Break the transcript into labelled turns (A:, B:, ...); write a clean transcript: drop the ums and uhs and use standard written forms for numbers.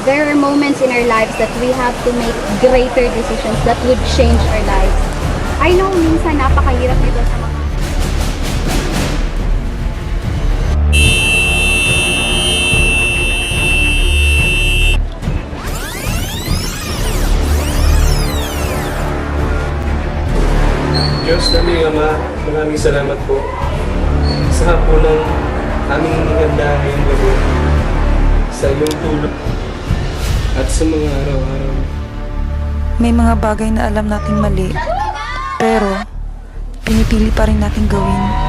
A: there are moments in our lives that we have to make greater decisions that would change our lives. I know minsan napakahirap nito sa mga
B: Diyos naming Ama, maraming salamat po sa hapunang aming hinihanda ngayong gabi, sa iyong tulong at sa mga araw-araw.
C: May mga bagay na alam nating mali, pero pinipili pa rin natin gawin.